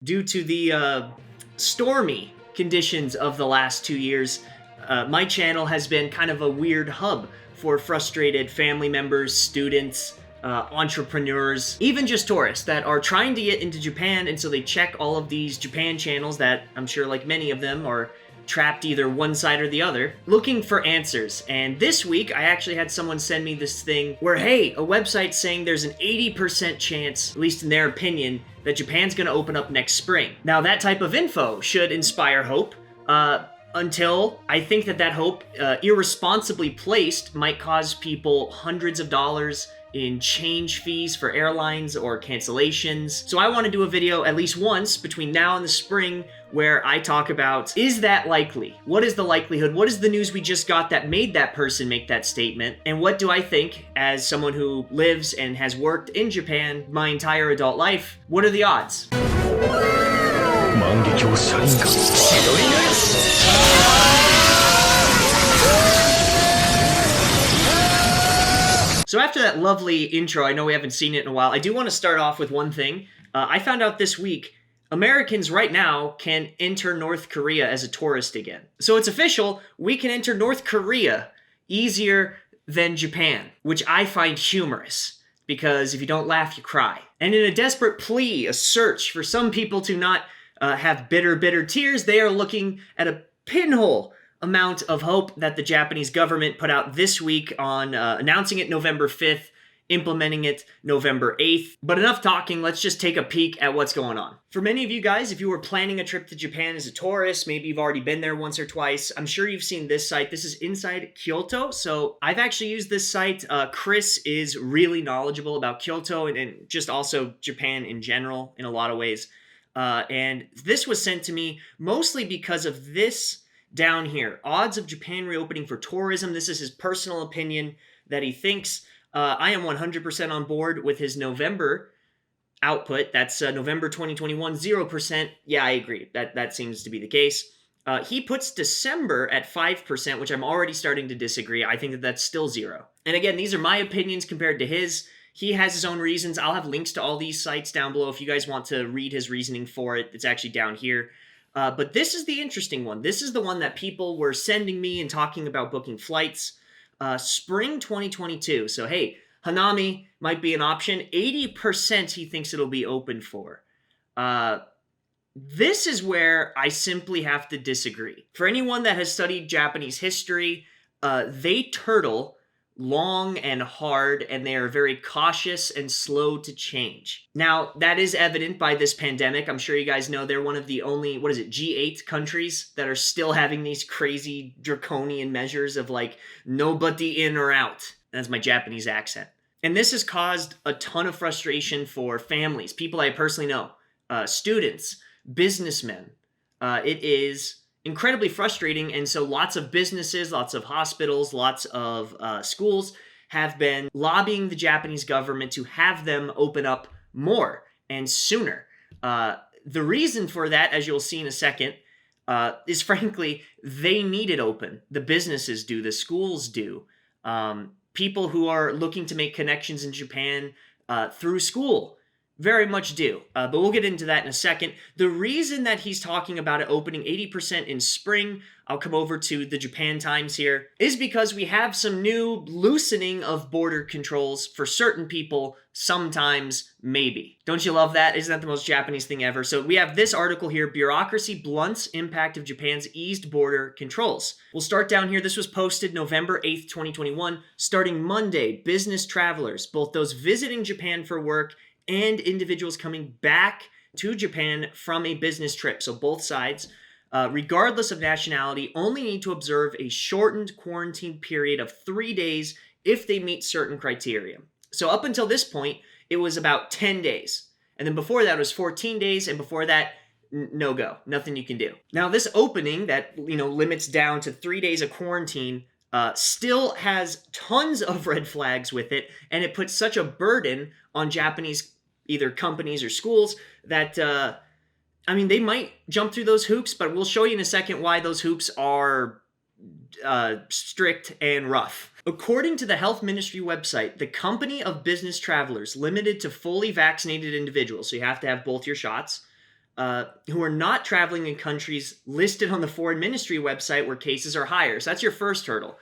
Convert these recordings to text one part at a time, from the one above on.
Due to the stormy conditions of the last 2 years, my channel has been kind of a weird hub for frustrated family members, students, entrepreneurs, even just tourists that are trying to get into Japan, and so they check all of these Japan channels that I'm sure, like many of them, are trapped either one side or the other, looking for answers. And this week, I actually had someone send me this thing where, hey, a website saying there's an 80% chance, at least in their opinion, that Japan's gonna open up next spring. Now, that type of info should inspire hope, until I think that hope, irresponsibly placed, might cause people hundreds of dollars in change fees for airlines or cancellations. So I want to do a video at least once between now and the spring where I talk about, is that likely? What is the likelihood? What is the news we just got that made that person make that statement? And what do I think, as someone who lives and has worked in Japan my entire adult life, what are the odds? So after that lovely intro, I know we haven't seen it in a while, I do want to start off with one thing. I found out this week, Americans right now can enter North Korea as a tourist again. So it's official, we can enter North Korea easier than Japan, which I find humorous, because if you don't laugh, you cry. And in a desperate plea, a search for some people to not have bitter tears, they are looking at a pinhole amount of hope that the Japanese government put out this week on announcing it November 5th, implementing it November 8th. But enough talking, let's just take a peek at what's going on. For many of you guys, if you were planning a trip to Japan as a tourist, maybe you've already been there once or twice, I'm sure you've seen this site. This is Inside Kyoto. So I've actually used this site. Chris is really knowledgeable about Kyoto and just also Japan in general in a lot of ways. And this was sent to me mostly because of this down here, odds of Japan reopening for tourism. This is his personal opinion that he thinks. I am 100% on board with his November output. That's November 2021, 0%. Yeah, I agree. That seems to be the case. He puts December at 5%, which I'm already starting to disagree. I think that's still zero. And again, these are my opinions compared to his. He has his own reasons. I'll have links to all these sites down below if you guys want to read his reasoning for it. It's actually down here. But this is the interesting one. This is the one that people were sending me and talking about booking flights. Spring 2022. So, hey, Hanami might be an option. 80% he thinks it'll be open for. This is where I simply have to disagree. For anyone that has studied Japanese history, they turtle long and hard, and they are very cautious and slow to change. Now, that is evident by this pandemic. I'm sure you guys know they're one of the only, G8 countries that are still having these crazy draconian measures of like nobody in or out. That's my Japanese accent. And this has caused a ton of frustration for families, people I personally know, students, businessmen. It is incredibly frustrating, and so lots of businesses, lots of hospitals, lots of schools have been lobbying the Japanese government to have them open up more and sooner. The reason for that, as you'll see in a second, is frankly, they need it open. The businesses do, the schools do. People who are looking to make connections in Japan through school very much do, but we'll get into that in a second. The reason that he's talking about it opening 80% in spring, I'll come over to the Japan Times here, is because we have some new loosening of border controls for certain people, sometimes, maybe. Don't you love that? Isn't that the most Japanese thing ever? So we have this article here, Bureaucracy Blunts Impact of Japan's Eased Border Controls. We'll start down here. This was posted November 8th, 2021. Starting Monday, business travelers, both those visiting Japan for work and individuals coming back to Japan from a business trip, so both sides, regardless of nationality, only need to observe a shortened quarantine period of 3 days if they meet certain criteria. So up until this point, it was about 10 days. And then before that, it was 14 days, and before that, no go. Nothing you can do. Now, this opening that, limits down to 3 days of quarantine still has tons of red flags with it, and it puts such a burden on Japanese either companies or schools that, they might jump through those hoops, but we'll show you in a second why those hoops are strict and rough. According to the Health Ministry website, the company of business travelers limited to fully vaccinated individuals, so you have to have both your shots, who are not traveling in countries listed on the foreign ministry website where cases are higher. So that's your first hurdle.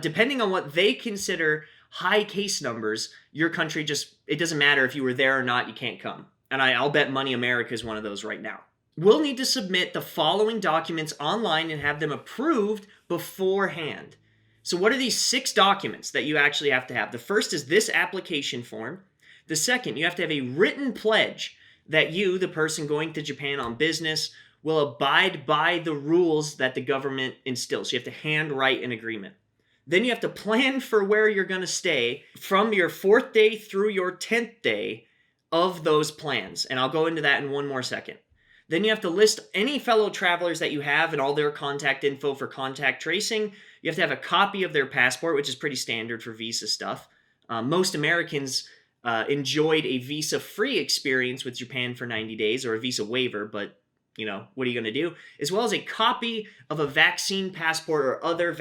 Depending on what they consider high case numbers, your country it doesn't matter if you were there or not, you can't come. And I'll bet money America is one of those right now. We'll need to submit the following documents online and have them approved beforehand. So what are these 6 documents that you actually have to have? The first is this application form. The second, you have to have a written pledge that you, the person going to Japan on business, will abide by the rules that the government instills. So you have to handwrite an agreement. Then you have to plan for where you're going to stay from your 4th day through your 10th day of those plans. And I'll go into that in one more second. Then you have to list any fellow travelers that you have and all their contact info for contact tracing. You have to have a copy of their passport, which is pretty standard for visa stuff. Most Americans enjoyed a visa-free experience with Japan for 90 days, or a visa waiver, but, what are you going to do? As well as a copy of a vaccine passport or other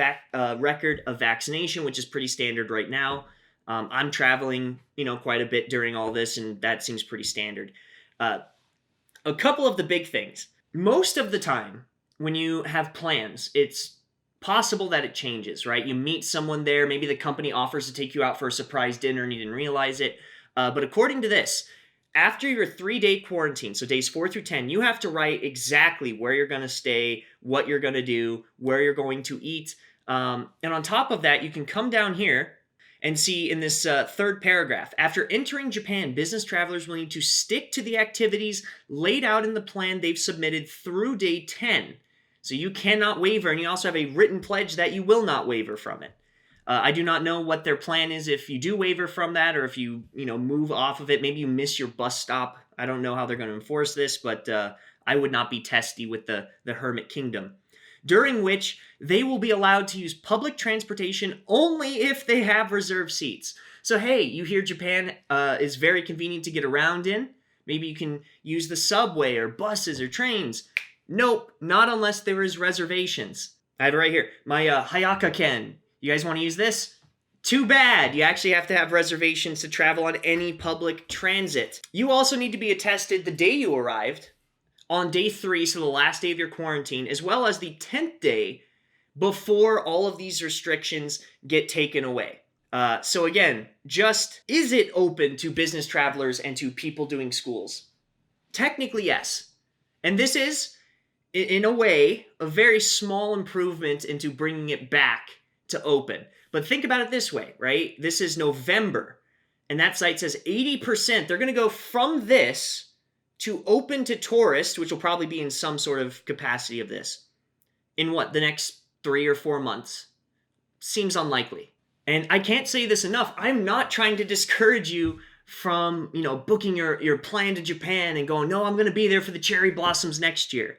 record of vaccination, which is pretty standard right now. I'm traveling, quite a bit during all this, and that seems pretty standard. A couple of the big things. Most of the time, when you have plans, it's possible that it changes, right? You meet someone there, maybe the company offers to take you out for a surprise dinner and you didn't realize it. But according to this, after your 3-day quarantine, so days 4 through 10, you have to write exactly where you're going to stay, what you're going to do, where you're going to eat. And on top of that, you can come down here and see in this 3rd paragraph, after entering Japan, business travelers will need to stick to the activities laid out in the plan they've submitted through day 10. So you cannot waver, and you also have a written pledge that you will not waver from it. I do not know what their plan is if you do waver from that, or if you, move off of it. Maybe you miss your bus stop. I don't know how they're going to enforce this, but I would not be testy with the Hermit Kingdom. During which they will be allowed to use public transportation only if they have reserved seats. So hey, you hear Japan is very convenient to get around in. Maybe you can use the subway or buses or trains. Nope, not unless there is reservations. I have it right here. My Hayaka-ken. You guys want to use this? Too bad. You actually have to have reservations to travel on any public transit. You also need to be attested the day you arrived, on day 3, so the last day of your quarantine, as well as the 10th day before all of these restrictions get taken away. So again, is it open to business travelers and to people doing schools? Technically, yes. And this is, in a way, a very small improvement into bringing it back to open. But think about it this way, right? This is November, and that site says 80%. They're going to go from this to open to tourists, which will probably be in some sort of capacity of this, in the next 3 or 4 months? Seems unlikely. And I can't say this enough. I'm not trying to discourage you from, booking your plan to Japan and going, no, I'm going to be there for the cherry blossoms next year.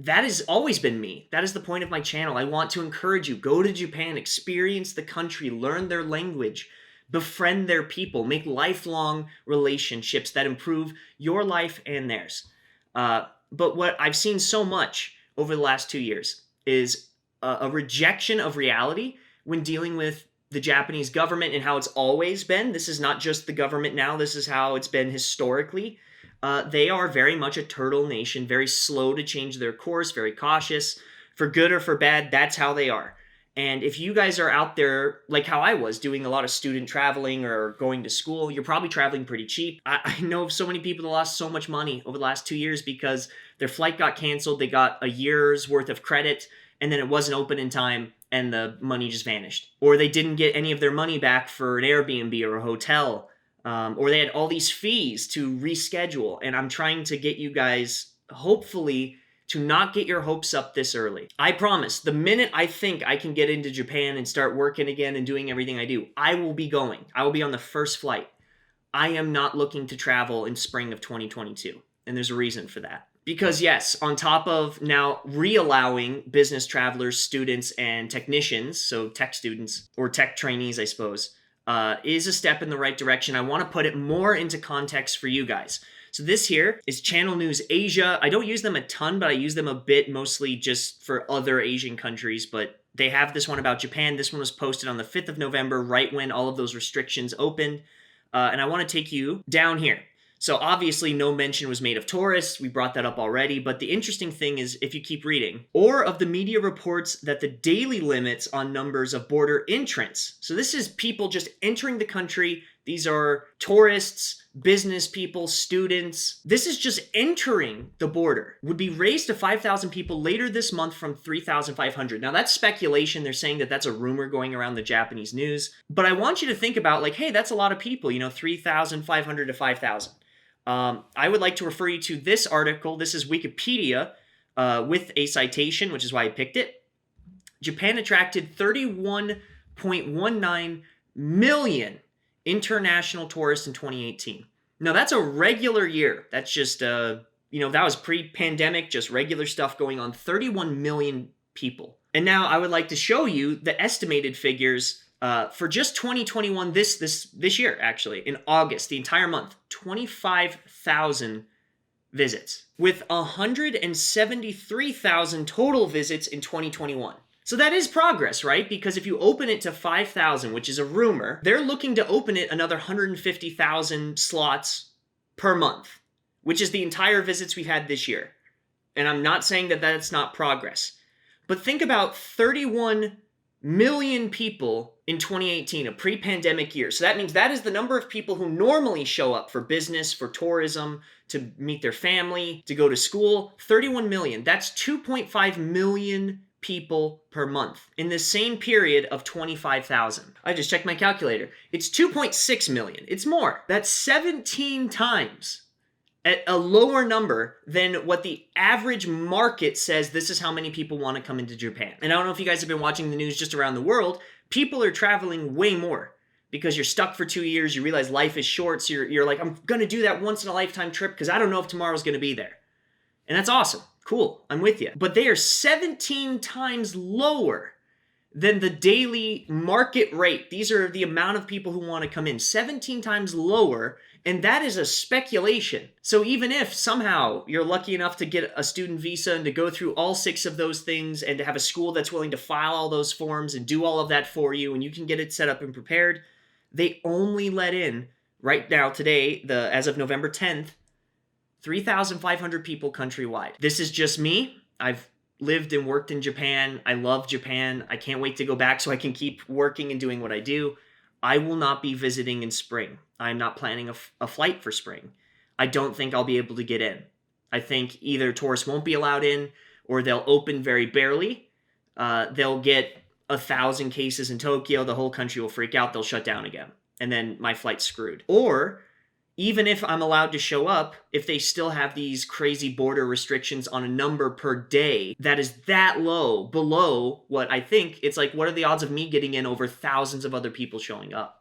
That has always been me. That is the point of my channel. I want to encourage you. Go to Japan, experience the country, learn their language, befriend their people, make lifelong relationships that improve your life and theirs. But what I've seen so much over the last 2 years is a rejection of reality when dealing with the Japanese government and how it's always been. This is not just the government now. This is how it's been historically. They are very much a turtle nation, very slow to change their course, very cautious. For good or for bad, that's how they are. And if you guys are out there, like how I was, doing a lot of student traveling or going to school, you're probably traveling pretty cheap. I know of so many people that lost so much money over the last 2 years because their flight got canceled, they got a year's worth of credit, and then it wasn't open in time, and the money just vanished. Or they didn't get any of their money back for an Airbnb or a hotel. Or they had all these fees to reschedule. And I'm trying to get you guys, hopefully, to not get your hopes up this early. I promise, the minute I think I can get into Japan and start working again and doing everything I do, I will be going. I will be on the first flight. I am not looking to travel in spring of 2022. And there's a reason for that. Because yes, on top of now re-allowing business travelers, students, and technicians, so tech students, or tech trainees, I suppose, is a step in the right direction. I want to put it more into context for you guys. So this here is Channel News Asia. I don't use them a ton, but I use them a bit, mostly just for other Asian countries. But they have this one about Japan. This one was posted on the 5th of November, right when all of those restrictions opened. And I want to take you down here. So obviously no mention was made of tourists. We brought that up already. But the interesting thing is, if you keep reading, or of the media reports that the daily limits on numbers of border entrants. So this is people just entering the country. These are tourists, business people, students. This is just entering the border. Would be raised to 5,000 people later this month from 3,500. Now that's speculation. They're saying that that's a rumor going around the Japanese news. But I want you to think about like, hey, that's a lot of people, 3,500 to 5,000. I would like to refer you to this article. This is Wikipedia with a citation, which is why I picked it. Japan attracted 31.19 million international tourists in 2018. Now, that's a regular year. That's just, that was pre-pandemic, just regular stuff going on. 31 million people. And now I would like to show you the estimated figures for just 2021, this year, actually, in August, the entire month, 25,000 visits, with 173,000 total visits in 2021. So that is progress, right? Because if you open it to 5,000, which is a rumor, they're looking to open it another 150,000 slots per month, which is the entire visits we've had this year. And I'm not saying that that's not progress. But think about 31 million people in 2018, a pre-pandemic year. So that means that is the number of people who normally show up for business, for tourism, to meet their family, to go to school. 31 million. That's 2.5 million people per month in the same period of 25,000. I just checked my calculator. It's 2.6 million. It's more. That's 17 times at a lower number than what the average market says this is how many people want to come into Japan. And I don't know if you guys have been watching the news just around the world. People are traveling way more because you're stuck for 2 years. You realize life is short. So you're like, I'm going to do that once in a lifetime trip because I don't know if tomorrow's going to be there. And that's awesome. Cool. I'm with you. But they are 17 times lower than the daily market rate. These are the amount of people who want to come in. 17 times lower. And that is a speculation. So even if somehow you're lucky enough to get a student visa and to go through all 6 of those things and to have a school that's willing to file all those forms and do all of that for you and you can get it set up and prepared, they only let in, right now, today, as of November 10th, 3,500 people countrywide. This is just me. I've lived and worked in Japan. I love Japan. I can't wait to go back so I can keep working and doing what I do. I will not be visiting in spring. I'm not planning a flight for spring. I don't think I'll be able to get in. I think either tourists won't be allowed in or they'll open very barely. They'll get 1,000 cases in Tokyo. The whole country will freak out. They'll shut down again. And then my flight's screwed. Or even if I'm allowed to show up, if they still have these crazy border restrictions on a number per day that is that low, below what I think, it's like, what are the odds of me getting in over thousands of other people showing up?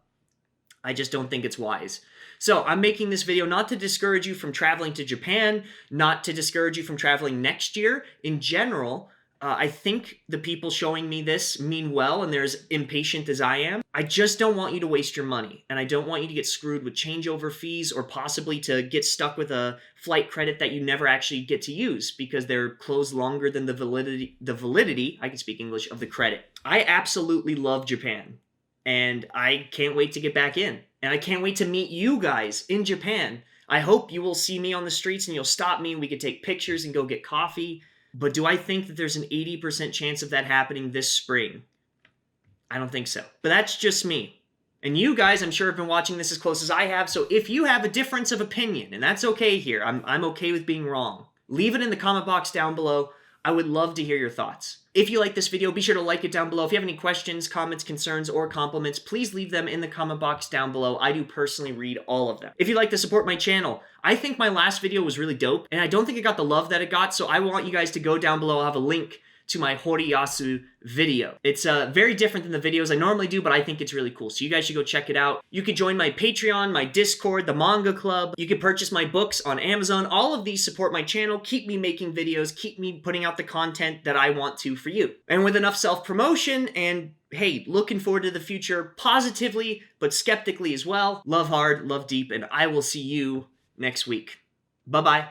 I just don't think it's wise. So I'm making this video not to discourage you from traveling to Japan, not to discourage you from traveling next year. In general, I think the people showing me this mean well, and they're as impatient as I am. I just don't want you to waste your money, and I don't want you to get screwed with changeover fees or possibly to get stuck with a flight credit that you never actually get to use because they're closed longer than the validity, I can speak English, of the credit. I absolutely love Japan, and I can't wait to get back in, and I can't wait to meet you guys in Japan. I hope you will see me on the streets and you'll stop me and we could take pictures and go get coffee. But do I think that there's an 80% chance of that happening this spring? I don't think so. But that's just me. And you guys, I'm sure, have been watching this as close as I have. So if you have a difference of opinion, and that's okay here, I'm okay with being wrong, leave it in the comment box down below. I would love to hear your thoughts. If you like this video, be sure to like it down below. If you have any questions, comments, concerns, or compliments, please leave them in the comment box down below. I do personally read all of them. If you'd like to support my channel, I think my last video was really dope, and I don't think it got the love that it got, so I want you guys to go down below. I'll have a link to my Horiyasu video. It's very different than the videos I normally do, but I think it's really cool. So you guys should go check it out. You could join my Patreon, my Discord, the manga club. You could purchase my books on Amazon. All of these support my channel, keep me making videos, keep me putting out the content that I want to for you. And with enough self-promotion and, hey, looking forward to the future positively, but skeptically as well. Love hard, love deep, and I will see you next week. Bye-bye.